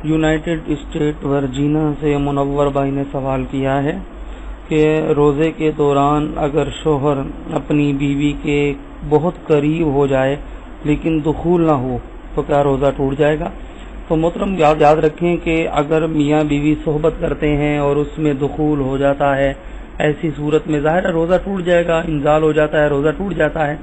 United state Virginia سے منور بھائی نے سوال کیا ہے کہ روزے کے دوران اگر شوہر اپنی بیوی کے بہت قریب ہو جائے لیکن دخول نہ ہو تو کیا روزہ ٹوٹ جائے گا؟ تو محترم یاد رکھیں کہ اگر میاں بیوی صحبت کرتے ہیں اور اس میں دخول ہو جاتا ہے، ایسی صورت میں ظاہر ہے روزہ ٹوٹ جائے گا، انزال ہو جاتا ہے، روزہ ٹوٹ جاتا ہے۔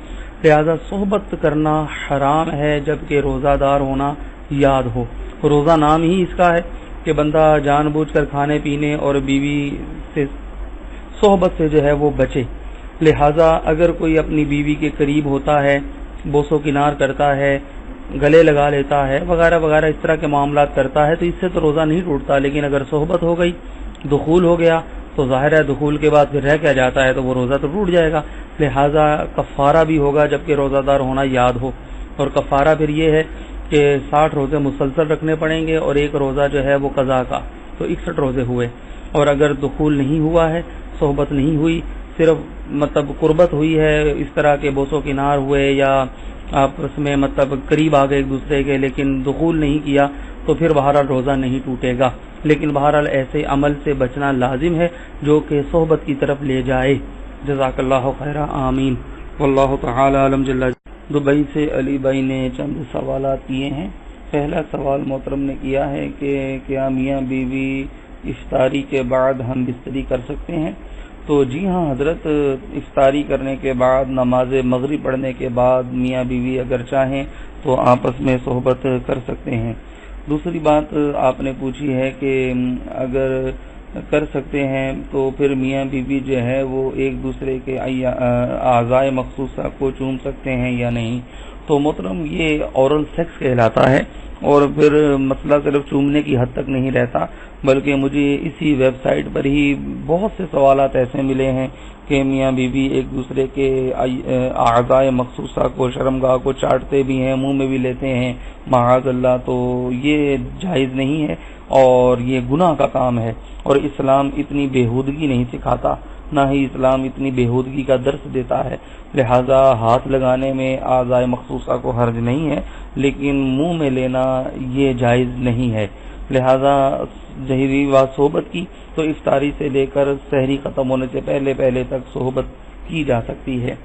لہذا صحبت کرنا حرام ہے جبکہ روزہ دار ہونا یاد ہو۔ روزہ نام ہی اس کا ہے کہ بندہ جان بوجھ کر کھانے پینے اور بیوی سے صحبت سے جو ہے وہ بچے۔ لہذا اگر کوئی اپنی بیوی کے قریب ہوتا ہے، بوس و کنار کرتا ہے، گلے لگا لیتا ہے وغیرہ وغیرہ، اس طرح کے معاملات کرتا ہے تو اس سے تو روزہ نہیں ٹوٹتا، لیکن اگر صحبت ہو گئی، دخول ہو گیا تو ظاہر ہے دخول کے بعد پھر رہ کیا جاتا ہے تو وہ روزہ تو ٹوٹ جائے گا۔ لہذا کفارہ بھی ہوگا جبکہ روزہ دار ہونا یاد ہو، اور کفارہ پھر یہ ہے کہ 60 روزے مسلسل رکھنے پڑیں گے اور ایک روزہ جو ہے وہ قضا کا، تو 61 روزے ہوئے۔ اور اگر دخول نہیں ہوا ہے، صحبت نہیں ہوئی، صرف مطلب قربت ہوئی ہے، اس طرح کے بوس و کنار ہوئے یا آپس میں مطلب قریب آ گئے ایک دوسرے کے لیکن دخول نہیں کیا، تو پھر بہرحال روزہ نہیں ٹوٹے گا۔ لیکن بہرحال ایسے عمل سے بچنا لازم ہے جو کہ صحبت کی طرف لے جائے۔ جزاک اللہ خیرا، آمین، واللہ تعالی علم جل۔ دبئی سے علی بھائی نے چند سوالات کیے ہیں۔ پہلا سوال محترم نے کیا ہے کہ کیا میاں بیوی افطاری کے بعد ہم بستری کر سکتے ہیں؟ تو جی ہاں حضرت، افطاری کرنے کے بعد، نماز مغرب پڑھنے کے بعد میاں بیوی اگر چاہیں تو آپس میں صحبت کر سکتے ہیں۔ دوسری بات آپ نے پوچھی ہے کہ اگر کر سکتے ہیں تو پھر میاں بیوی جو ہے وہ ایک دوسرے کے اعضاء مخصوصہ کو چوم سکتے ہیں یا نہیں؟ تو محترم یہ اورل سیکس کہلاتا ہے، اور پھر مسئلہ صرف چومنے کی حد تک نہیں رہتا، بلکہ مجھے اسی ویب سائٹ پر ہی بہت سے سوالات ایسے ملے ہیں کہ میاں بیوی ایک دوسرے کے اعضاء مخصوصہ کو، شرمگاہ کو چاٹتے بھی ہیں، منہ میں بھی لیتے ہیں، معاذ اللہ۔ تو یہ جائز نہیں ہے اور یہ گناہ کا کام ہے، اور اسلام اتنی بےہودگی نہیں سکھاتا، نہ ہی اسلام اتنی بےہودگی کا درس دیتا ہے۔ لہذا ہاتھ لگانے میں اعضاء مخصوصہ کو حرج نہیں ہے، لیکن منہ میں لینا یہ جائز نہیں ہے۔ لہذا ظاہری بات صحبت کی تو افطاری سے لے کر سحری ختم ہونے سے پہلے پہلے تک صحبت کی جا سکتی ہے۔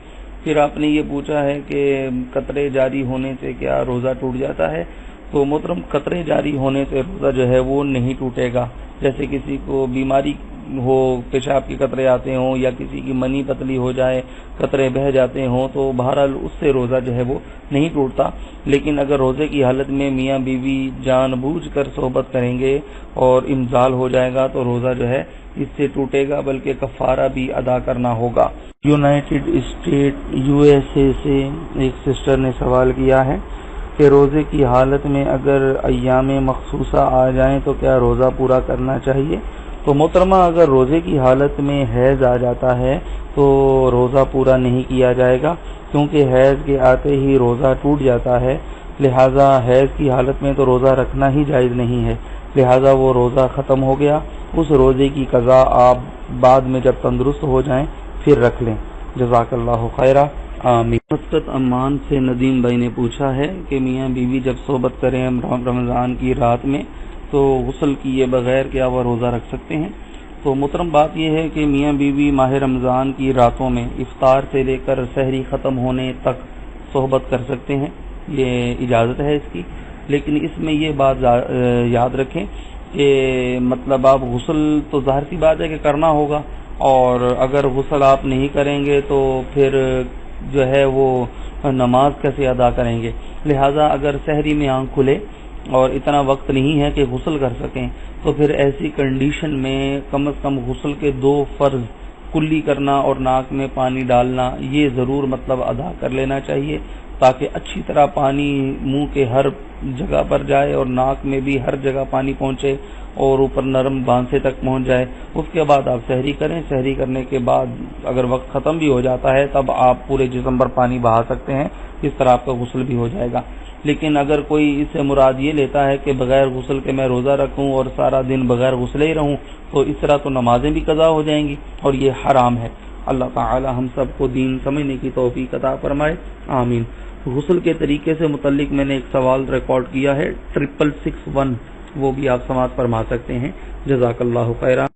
پھر آپ نے یہ پوچھا ہے کہ قطرے جاری ہونے سے کیا روزہ ٹوٹ جاتا ہے؟ تو محترم قطرے جاری ہونے سے روزہ جو ہے وہ نہیں ٹوٹے گا۔ جیسے کسی کو بیماری ہو، پیشاب کے قطرے آتے ہوں، یا کسی کی منی پتلی ہو جائے، قطرے بہہ جاتے ہوں، تو بہرحال اس سے روزہ جو ہے وہ نہیں ٹوٹتا۔ لیکن اگر روزے کی حالت میں میاں بیوی جان بوجھ کر صحبت کریں گے اور انزال ہو جائے گا تو روزہ جو ہے اس سے ٹوٹے گا، بلکہ کفارہ بھی ادا کرنا ہوگا۔ یونائٹڈ اسٹیٹ USA سے ایک سسٹر نے سوال کیا ہے کہ روزے کی حالت میں اگر ایام مخصوصہ آ جائیں تو کیا روزہ پورا کرنا چاہیے؟ تو محترمہ اگر روزے کی حالت میں حیض آ جاتا ہے تو روزہ پورا نہیں کیا جائے گا، کیونکہ حیض کے آتے ہی روزہ ٹوٹ جاتا ہے۔ لہذا حیض کی حالت میں تو روزہ رکھنا ہی جائز نہیں ہے، لہذا وہ روزہ ختم ہو گیا، اس روزے کی قضا آپ بعد میں جب تندرست ہو جائیں پھر رکھ لیں۔ جزاک اللہ خیرہ، آمین۔ مسقط عمان سے ندیم بھائی نے پوچھا ہے کہ میاں بیوی جب صحبت کریں رمضان کی رات میں تو غسل کیے بغیر کیا وہ روزہ رکھ سکتے ہیں؟ تو محترم بات یہ ہے کہ میاں بیوی ماہ رمضان کی راتوں میں افطار سے لے کر سحری ختم ہونے تک صحبت کر سکتے ہیں، یہ اجازت ہے اس کی، لیکن اس میں یہ بات یاد رکھیں کہ مطلب آپ غسل تو ظاہر سی بات ہے کہ کرنا ہوگا، اور اگر غسل آپ نہیں کریں گے تو پھر جو ہے وہ نماز کیسے ادا کریں گے؟ لہذا اگر سحری میں آنکھ کھلے اور اتنا وقت نہیں ہے کہ غسل کر سکیں تو پھر ایسی کنڈیشن میں کم از کم غسل کے 2 فرض کلی کرنا اور ناک میں پانی ڈالنا یہ ضرور مطلب ادا کر لینا چاہیے، تاکہ اچھی طرح پانی منہ کے ہر جگہ پر جائے اور ناک میں بھی ہر جگہ پانی پہنچے اور اوپر نرم بانسے تک پہنچ جائے۔ اس کے بعد آپ سحری کریں، سحری کرنے کے بعد اگر وقت ختم بھی ہو جاتا ہے تب آپ پورے جسم پر پانی بہا سکتے ہیں، اس طرح آپ کا غسل بھی ہو جائے گا۔ لیکن اگر کوئی اس سے مراد یہ لیتا ہے کہ بغیر غسل کے میں روزہ رکھوں اور سارا دن بغیر غسلے ہی رہوں تو اس طرح تو نمازیں بھی قضا ہو جائیں گی اور یہ حرام ہے۔ اللہ تعالی ہم سب کو دین سمجھنے کی توفیق عطا فرمائے، آمین۔ غسل کے طریقے سے متعلق میں نے ایک سوال ریکارڈ کیا ہے 6661 وہ بھی آپ سماعت فرما سکتے ہیں۔ جزاک اللہ خیرا۔